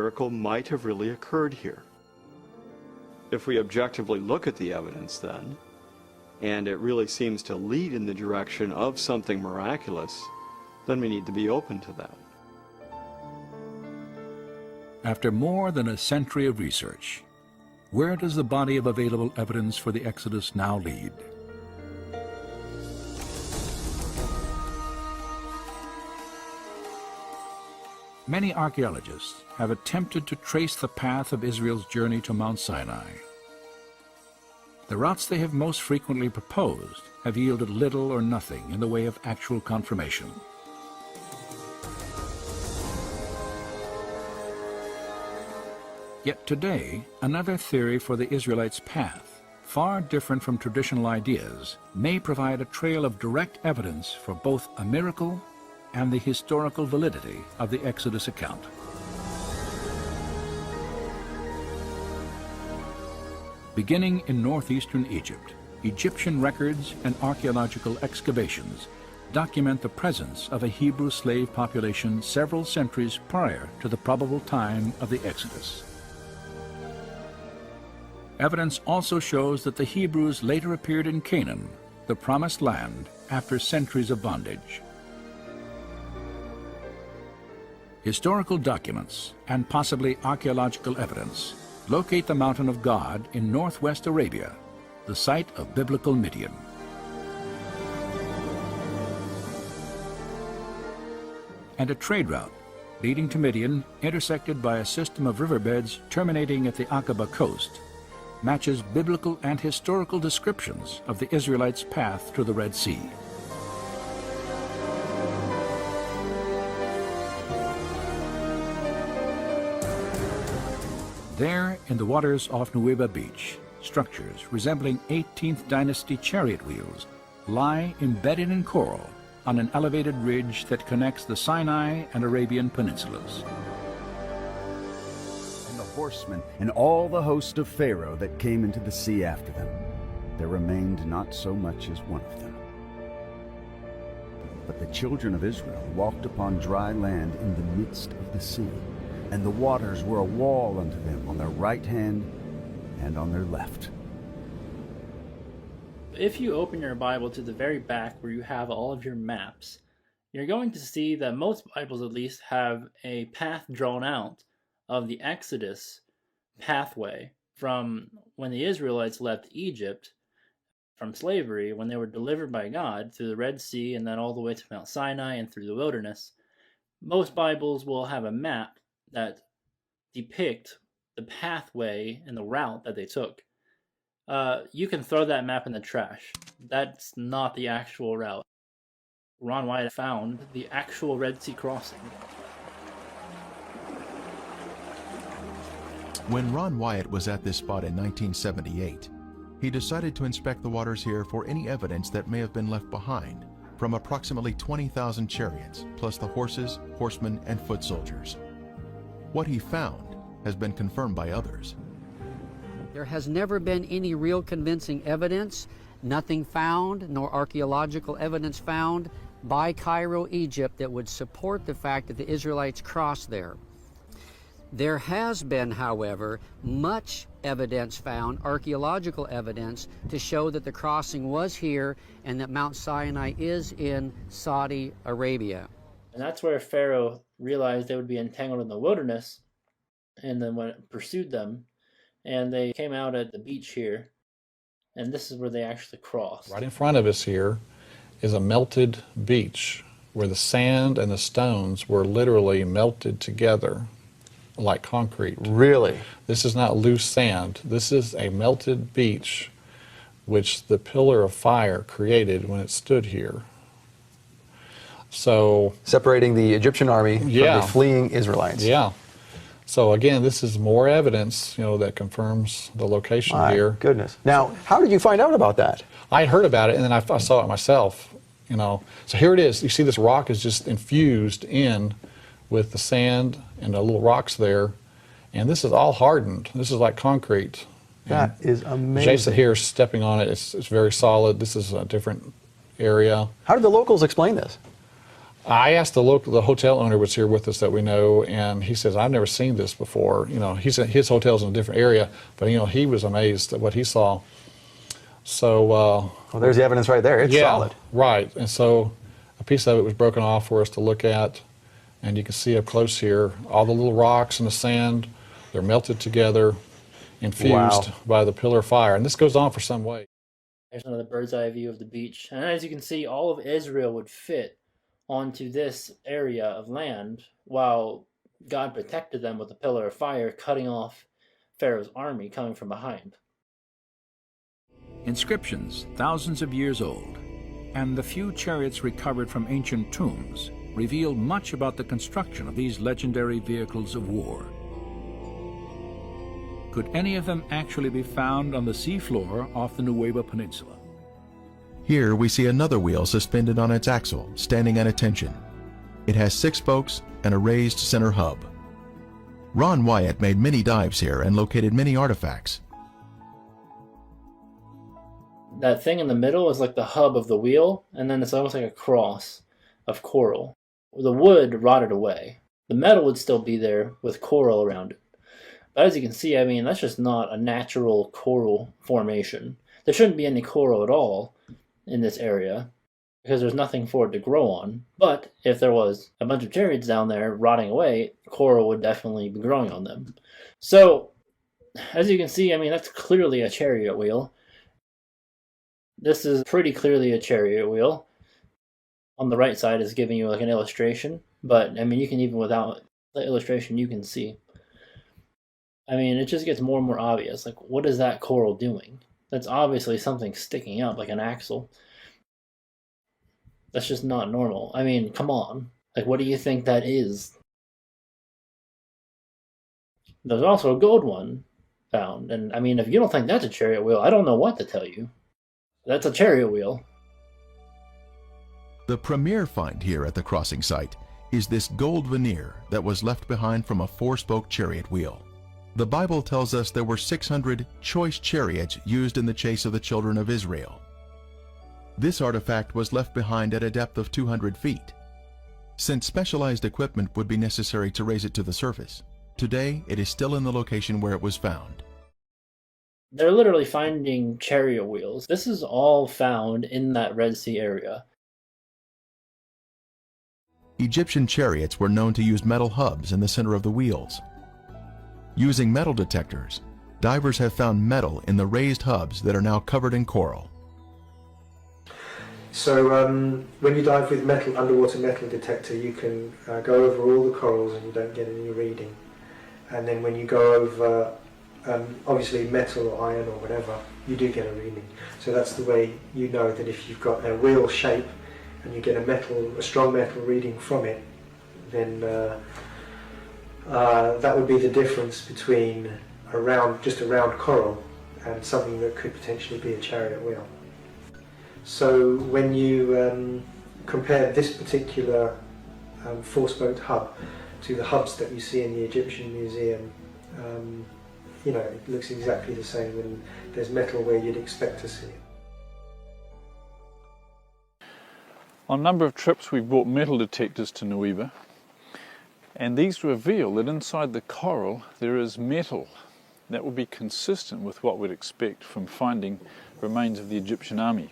miracle might have really occurred here. If we objectively look at the evidence then, and it really seems to lead in the direction of something miraculous, then we need to be open to that. After more than a century of research, where does the body of available evidence for the Exodus now lead? Many archaeologists have attempted to trace the path of Israel's journey to Mount Sinai. The routes they have most frequently proposed have yielded little or nothing in the way of actual confirmation. Yet today, another theory for the Israelites' path, far different from traditional ideas, may provide a trail of direct evidence for both a miracle and the historical validity of the Exodus account. Beginning in northeastern Egypt, Egyptian records and archaeological excavations document the presence of a Hebrew slave population several centuries prior to the probable time of the Exodus. Evidence also shows that the Hebrews later appeared in Canaan, the promised land, after centuries of bondage. Historical documents and possibly archaeological evidence locate the Mountain of God in northwest Arabia, the site of biblical Midian. And a trade route leading to Midian, intersected by a system of riverbeds terminating at the Aqaba coast, matches biblical and historical descriptions of the Israelites' path to the Red Sea. There, in the waters off Nuweiba Beach, structures resembling 18th dynasty chariot wheels lie embedded in coral on an elevated ridge that connects the Sinai and Arabian peninsulas. And the horsemen and all the host of Pharaoh that came into the sea after them, there remained not so much as one of them. But the children of Israel walked upon dry land in the midst of the sea, and the waters were a wall unto them on their right hand and on their left. If you open your Bible to the very back where you have all of your maps, you're going to see that most Bibles at least have a path drawn out of the Exodus pathway from when the Israelites left Egypt from slavery, when they were delivered by God through the Red Sea and then all the way to Mount Sinai and through the wilderness. Most Bibles will have a map that depict the pathway and the route that they took. You can throw that map in the trash. That's not the actual route. Ron Wyatt found the actual Red Sea crossing. When Ron Wyatt was at this spot in 1978, he decided to inspect the waters here for any evidence that may have been left behind from approximately 20,000 chariots, plus the horses, horsemen, and foot soldiers. What he found has been confirmed by others. There has never been any real convincing evidence, nothing found, nor archaeological evidence found by Cairo, Egypt, that would support the fact that the Israelites crossed there. There has been, however, much evidence found, archaeological evidence, to show that the crossing was here and that Mount Sinai is in Saudi Arabia. And that's where Pharaoh realized they would be entangled in the wilderness, and then pursued them. And they came out at the beach here, and this is where they actually crossed. Right in front of us here is a melted beach where the sand and the stones were literally melted together like concrete. Really? This is not loose sand. This is a melted beach which the pillar of fire created when it stood here. So separating the Egyptian army from the fleeing Israelites. Yeah. So again, this is more evidence, that confirms the location here. My goodness. Now, how did you find out about that? I heard about it, and then I saw it myself, So here it is. You see this rock is just infused in with the sand and the little rocks there. And this is all hardened. This is like concrete. That is amazing. Jason here is stepping on it. It's very solid. This is a different area. How did the locals explain this? I asked the hotel owner was here with us that we know, and he says, I've never seen this before. You know, his hotel's in a different area, but you know, he was amazed at what he saw. So, well, there's the evidence right there. It's solid. Right. And so a piece of it was broken off for us to look at, and you can see up close here, all the little rocks and the sand, they're melted together, infused by the pillar of fire. And this goes on for some way. There's another bird's eye view of the beach. And as you can see, all of Israel would fit onto this area of land while God protected them with a pillar of fire, cutting off Pharaoh's army coming from behind. Inscriptions thousands of years old, and the few chariots recovered from ancient tombs reveal much about the construction of these legendary vehicles of war. Could any of them actually be found on the seafloor off the Nuweiba Peninsula? Here we see another wheel suspended on its axle, standing at attention. It has 6 spokes and a raised center hub. Ron Wyatt made many dives here and located many artifacts. That thing in the middle is like the hub of the wheel, and then it's almost like a cross of coral. The wood rotted away. The metal would still be there with coral around it. But as you can see, I mean, that's just not a natural coral formation. There shouldn't be any coral at all in this area because there's nothing for it to grow on. But if there was a bunch of chariots down there rotting away, coral would definitely be growing on them. So, as you can see, I mean, that's clearly a chariot wheel. This is pretty clearly a chariot wheel. On the right side is giving you like an illustration, but I mean, you can even without the illustration, you can see. I mean, it just gets more and more obvious. Like, what is that coral doing? That's obviously something sticking up, like an axle. That's just not normal. I mean, come on. Like, what do you think that is? There's also a gold one found. And, I mean, if you don't think that's a chariot wheel, I don't know what to tell you. That's a chariot wheel. The premier find here at the crossing site is this gold veneer that was left behind from a 4-spoke chariot wheel. The Bible tells us there were 600 choice chariots used in the chase of the children of Israel. This artifact was left behind at a depth of 200 feet. Since specialized equipment would be necessary to raise it to the surface, today it is still in the location where it was found. They're literally finding chariot wheels. This is all found in that Red Sea area. Egyptian chariots were known to use metal hubs in the center of the wheels. Using metal detectors, divers have found metal in the raised hubs that are now covered in coral. So when you dive with underwater metal detector, you can go over all the corals and you don't get any reading. And then when you go over obviously metal or iron or whatever, you do get a reading. So that's the way you know that if you've got a wheel shape and you get a strong metal reading from it, then that would be the difference between just a round coral and something that could potentially be a chariot wheel. So when you compare this particular 4-spoked hub to the hubs that you see in the Egyptian Museum, you know, it looks exactly the same, and there's metal where you'd expect to see it. On a number of trips we've brought metal detectors to Nuweiba, and these reveal that inside the coral there is metal that would be consistent with what we'd expect from finding remains of the Egyptian army.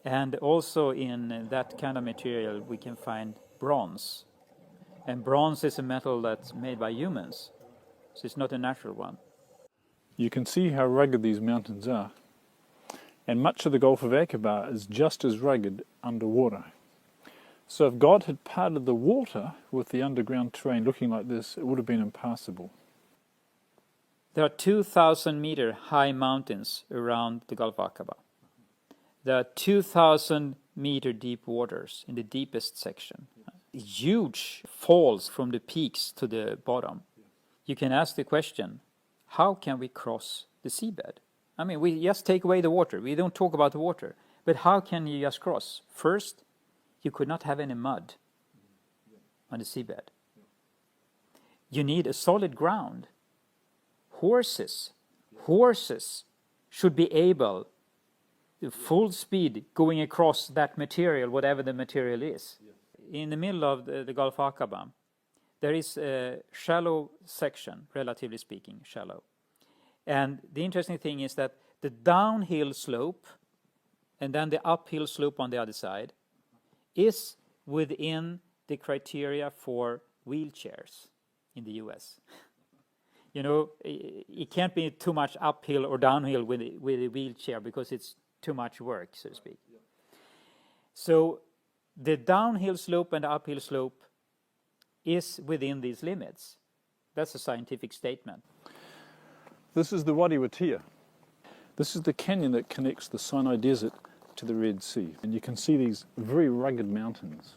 And also in that kind of material we can find bronze. And bronze is a metal that's made by humans, so it's not a natural one. You can see how rugged these mountains are. And much of the Gulf of Aqaba is just as rugged underwater. So if God had parted the water with the underground terrain looking like this, it would have been impassable. There are 2,000-meter high mountains around the Gulf of Aqaba. There are 2,000-meter deep waters in the deepest section. Huge falls from the peaks to the bottom. You can ask the question, how can we cross the seabed? I mean, we just take away the water. We don't talk about the water. But how can you just cross? First, you could not have any mud on the seabed. You need a solid ground. Horses should be able full speed going across that material, whatever the material is. In the middle of the Gulf Aqaba, there is a shallow section, relatively speaking, shallow. And the interesting thing is that the downhill slope and then the uphill slope on the other side is within the criteria for wheelchairs in the US. You know, it can't be too much uphill or downhill with a wheelchair because it's too much work, so to speak. So the downhill slope and the uphill slope is within these limits. That's a scientific statement. This is the Wadi Watiya. This is the canyon that connects the Sinai Desert to the Red Sea. And you can see these very rugged mountains.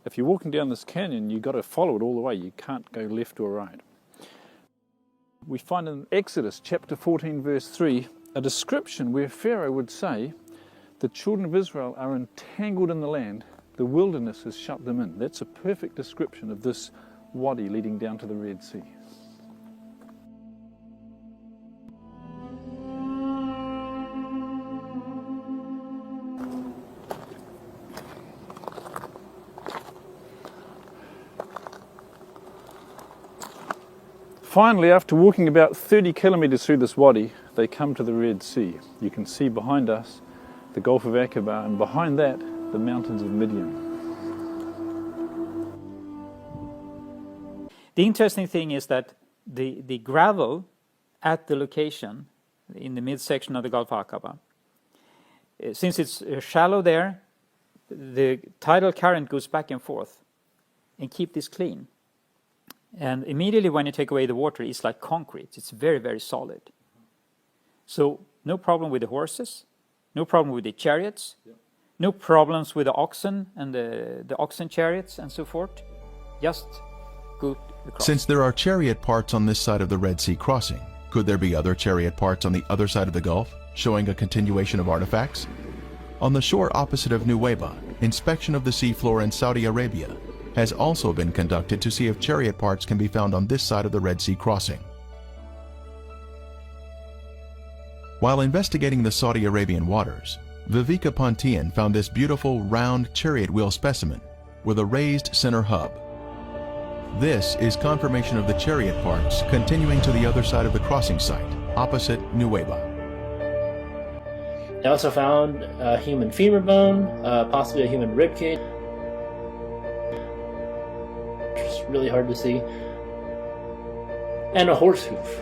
If you're walking down this canyon, you've got to follow it all the way. You can't go left or right. We find in Exodus chapter 14, verse 3, a description where Pharaoh would say, the children of Israel are entangled in the land, the wilderness has shut them in. That's a perfect description of this wadi leading down to the Red Sea. Finally, after walking about 30 kilometers through this wadi, they come to the Red Sea. You can see behind us the Gulf of Aqaba, and behind that, the mountains of Midian. The interesting thing is that the gravel at the location, in the midsection of the Gulf Aqaba, since it's shallow there, the tidal current goes back and forth and keep this clean. And immediately when you take away the water, it's like concrete. It's very, very solid. So no problem with the horses, no problem with the chariots, no problems with the oxen and the oxen chariots and so forth. Just good across. Since there are chariot parts on this side of the Red Sea crossing, could there be other chariot parts on the other side of the Gulf, showing a continuation of artifacts? On the shore opposite of Nuweiba, inspection of the seafloor in Saudi Arabia has also been conducted to see if chariot parts can be found on this side of the Red Sea crossing. While investigating the Saudi Arabian waters, Viveka Pontian found this beautiful round chariot wheel specimen with a raised center hub. This is confirmation of the chariot parts continuing to the other side of the crossing site, opposite Nuweiba. They also found a human femur bone, possibly a human rib cage. It's really hard to see. And a horse hoof.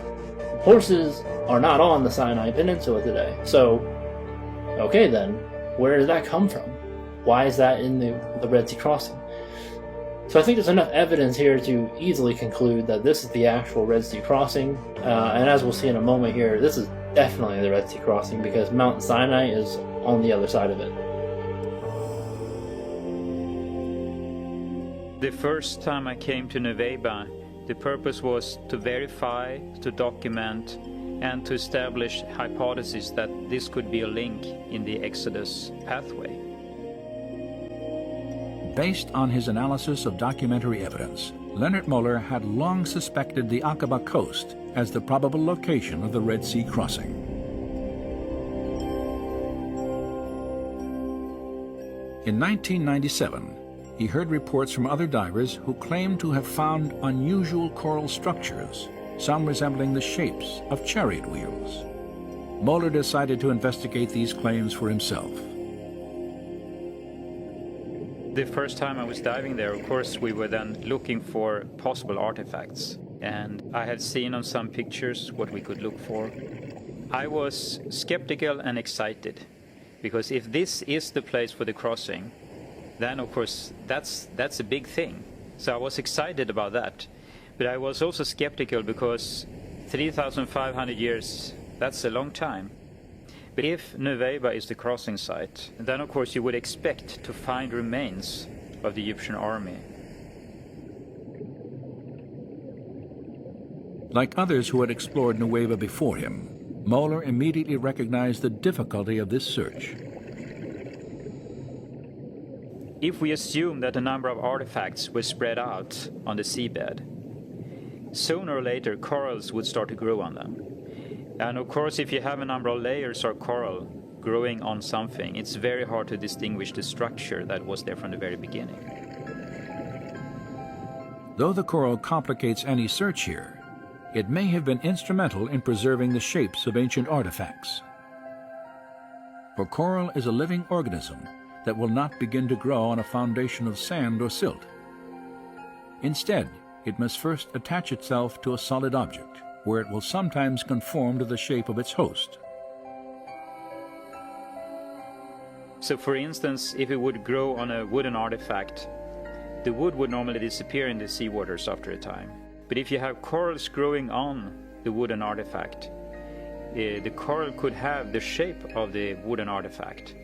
Horses are not on the Sinai Peninsula today. So, okay then, where does that come from? Why is that in the Red Sea crossing? So I think there's enough evidence here to easily conclude that this is the actual Red Sea crossing. And as we'll see in a moment here, this is definitely the Red Sea crossing because Mount Sinai is on the other side of it. The first time I came to Nuweiba, the purpose was to verify, to document, and to establish hypotheses that this could be a link in the Exodus pathway. Based on his analysis of documentary evidence, Leonard Muller had long suspected the Aqaba coast as the probable location of the Red Sea crossing. In 1997, he heard reports from other divers who claimed to have found unusual coral structures, some resembling the shapes of chariot wheels. Muller decided to investigate these claims for himself. The first time I was diving there, of course, we were then looking for possible artifacts. And I had seen on some pictures what we could look for. I was skeptical and excited, because if this is the place for the crossing, then of course that's a big thing. So I was excited about that. But I was also skeptical because 3,500 years, that's a long time. But if Nuweiba is the crossing site, then of course you would expect to find remains of the Egyptian army. Like others who had explored Nuweiba before him, Muller immediately recognized the difficulty of this search. If we assume that a number of artifacts were spread out on the seabed, sooner or later corals would start to grow on them. And of course, if you have a number of layers of coral growing on something, it's very hard to distinguish the structure that was there from the very beginning. Though the coral complicates any search here, it may have been instrumental in preserving the shapes of ancient artifacts. For coral is a living organism that will not begin to grow on a foundation of sand or silt. Instead, it must first attach itself to a solid object, where it will sometimes conform to the shape of its host. So for instance, if it would grow on a wooden artifact, the wood would normally disappear in the seawaters after a time. But if you have corals growing on the wooden artifact, the coral could have the shape of the wooden artifact.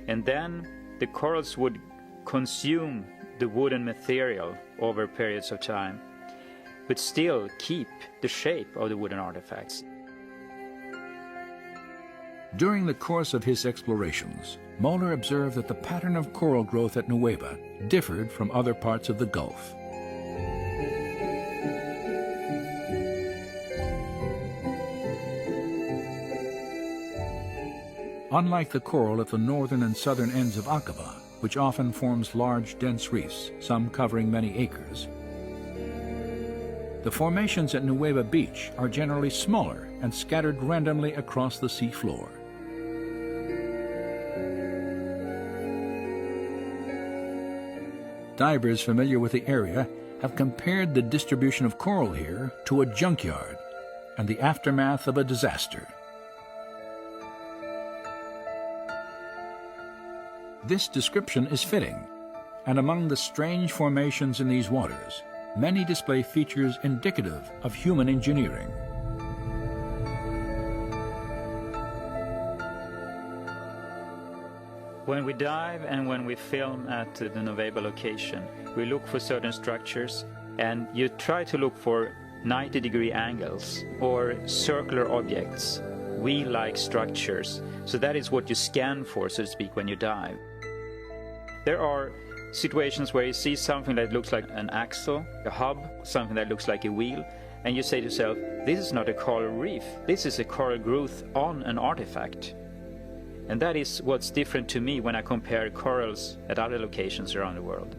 And then the corals would consume the wooden material over periods of time, but still keep the shape of the wooden artifacts. During the course of his explorations, Moeller observed that the pattern of coral growth at Nueva differed from other parts of the Gulf. Unlike the coral at the northern and southern ends of Aqaba, which often forms large, dense reefs, some covering many acres, the formations at Nueva Beach are generally smaller and scattered randomly across the sea floor. Divers familiar with the area have compared the distribution of coral here to a junkyard and the aftermath of a disaster. This description is fitting, and among the strange formations in these waters, many display features indicative of human engineering. When we dive and when we film at the Nueva location, we look for certain structures, and you try to look for 90-degree angles or circular objects, wheel-like structures. So that is what you scan for, so to speak, when you dive. There are situations where you see something that looks like an axle, a hub, something that looks like a wheel, and you say to yourself, this is not a coral reef, this is a coral growth on an artifact. And that is what's different to me when I compare corals at other locations around the world.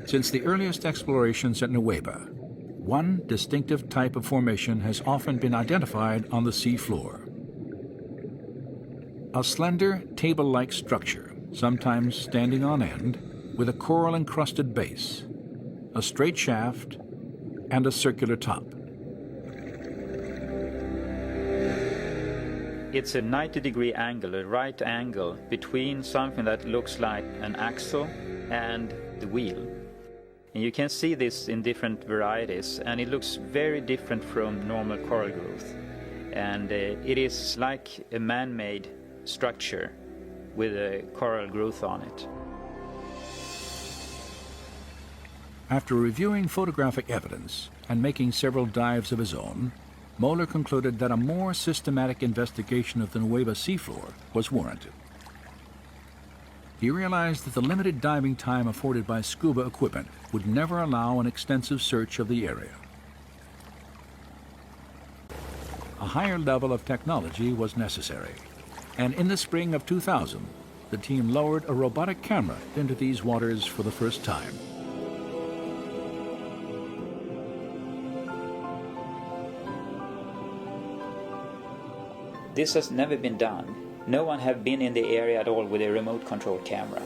Since the earliest explorations at Nueva, one distinctive type of formation has often been identified on the sea floor. A slender, table-like structure, sometimes standing on end, with a coral-encrusted base, a straight shaft, and a circular top. It's a 90-degree angle, a right angle, between something that looks like an axle and the wheel. And you can see this in different varieties, and it looks very different from normal coral growth. And it is like a man-made structure with a coral growth on it. After reviewing photographic evidence and making several dives of his own, Moeller concluded that a more systematic investigation of the Nueva seafloor was warranted. He realized that the limited diving time afforded by scuba equipment would never allow an extensive search of the area. A higher level of technology was necessary, and in the spring of 2000, the team lowered a robotic camera into these waters for the first time. This has never been done. No one have been in the area at all with a remote control camera.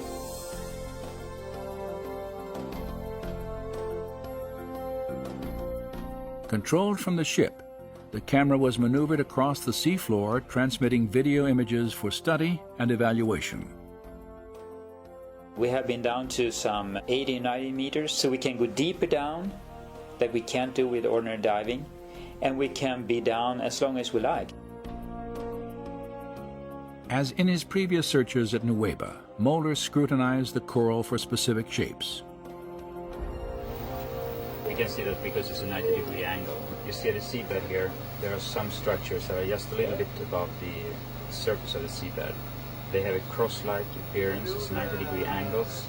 Controlled from the ship, the camera was maneuvered across the seafloor, transmitting video images for study and evaluation. We have been down to some 80-90 meters, so we can go deeper down that we can't do with ordinary diving, and we can be down as long as we like. As in his previous searches at Nueva, Moeller scrutinized the coral for specific shapes. You can see that because it's a 90-degree angle. You see the seabed here, there are some structures that are just a little bit above the surface of the seabed. They have a cross-like appearance, it's 90-degree angles,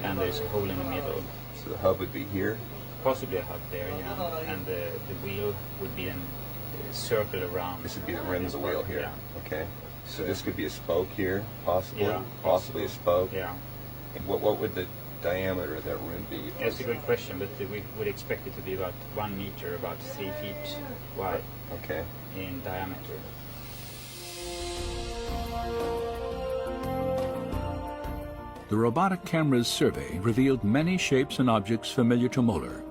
and there's a hole in the middle. So the hub would be here? Possibly a hub there, yeah. And the wheel would be a circle around. This would be the rim of the wheel here. Yeah. Okay. So this could be a spoke here, possibly? Yeah, possibly a spoke? Yeah. And what would the diameter of that rim be? That's a good question, but we would expect it to be about 1 meter, about 3 feet wide. Okay. In diameter. The robotic camera's survey revealed many shapes and objects familiar to Mueller,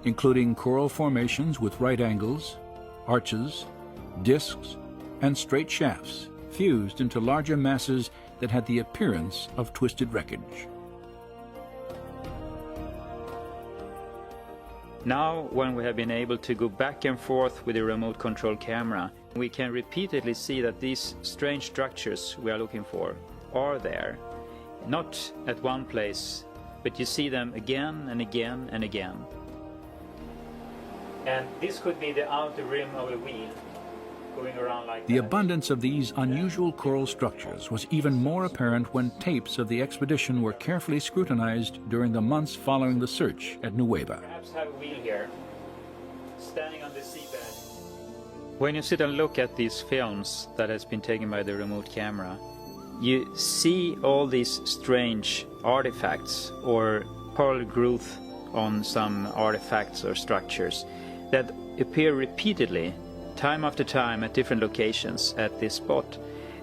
including coral formations with right angles, arches, discs, and straight shafts fused into larger masses that had the appearance of twisted wreckage. Now, when we have been able to go back and forth with the remote control camera, we can repeatedly see that these strange structures we are looking for are there. Not at one place, but you see them again and again and again. And this could be the outer rim of a wheel going around like The that. abundance of these unusual coral structures was even more apparent when tapes of the expedition were carefully scrutinized during the months following the search at Nueva. Perhaps have a wheel here, standing on the seabed. When you sit and look at these films that has been taken by the remote camera, you see all these strange artifacts or coral growth on some artifacts or structures that appear repeatedly, time after time, at different locations at this spot.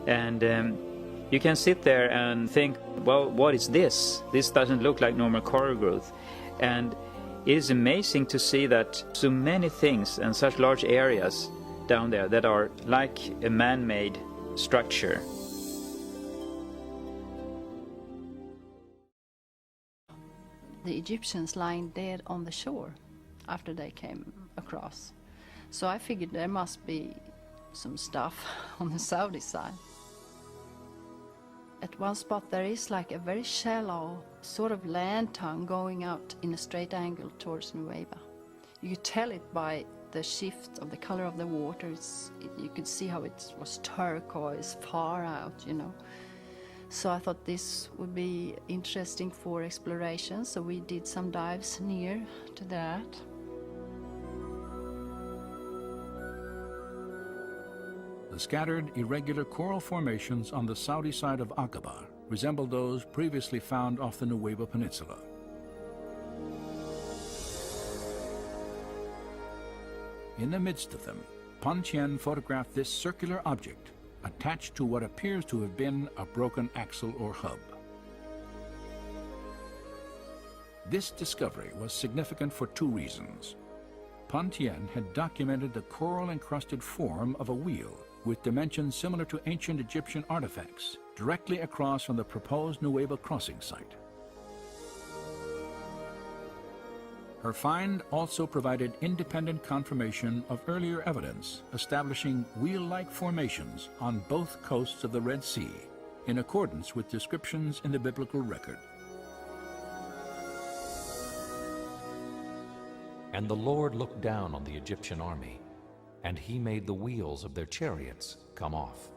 And you can sit there and think, well, what is this? This doesn't look like normal coral growth. And it is amazing to see that so many things and such large areas down there that are like a man-made structure. The Egyptians lying dead on the shore after they came across. So I figured there must be some stuff on the Saudi side. At one spot there is like a very shallow sort of land tongue going out in a straight angle towards Nueva. You could tell it by the shift of the color of the water. You could see how it was turquoise far out, you know. So I thought this would be interesting for exploration, so we did some dives near to that. The scattered, irregular coral formations on the Saudi side of Aqaba resemble those previously found off the Nueva Peninsula. In the midst of them, Pan Chien photographed this circular object attached to what appears to have been a broken axle or hub. This discovery was significant for two reasons. Pan Chien had documented the coral-encrusted form of a wheel with dimensions similar to ancient Egyptian artifacts directly across from the proposed Nueva crossing site. Her find also provided independent confirmation of earlier evidence establishing wheel-like formations on both coasts of the Red Sea, in accordance with descriptions in the biblical record. And the Lord looked down on the Egyptian army, and he made the wheels of their chariots come off.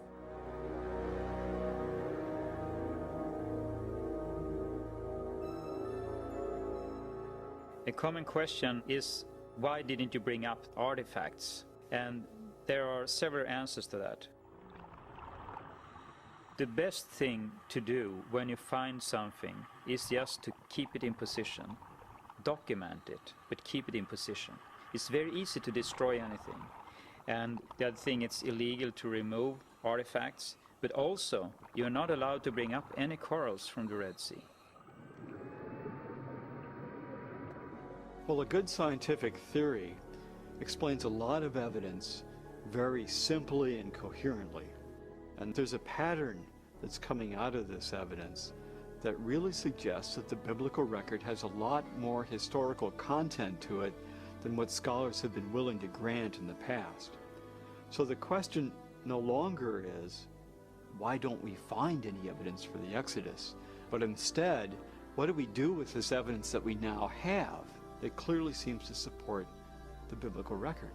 A common question is, why didn't you bring up artifacts? And there are several answers to that. The best thing to do when you find something is just to keep it in position. Document it, but keep it in position. It's very easy to destroy anything. And the other thing, it's illegal to remove artifacts, but also you're not allowed to bring up any corals from the Red Sea. Well, a good scientific theory explains a lot of evidence very simply and coherently. And there's a pattern that's coming out of this evidence that really suggests that the biblical record has a lot more historical content to it than what scholars have been willing to grant in the past. So the question no longer is, why don't we find any evidence for the Exodus? But instead, what do we do with this evidence that we now have that clearly seems to support the biblical record?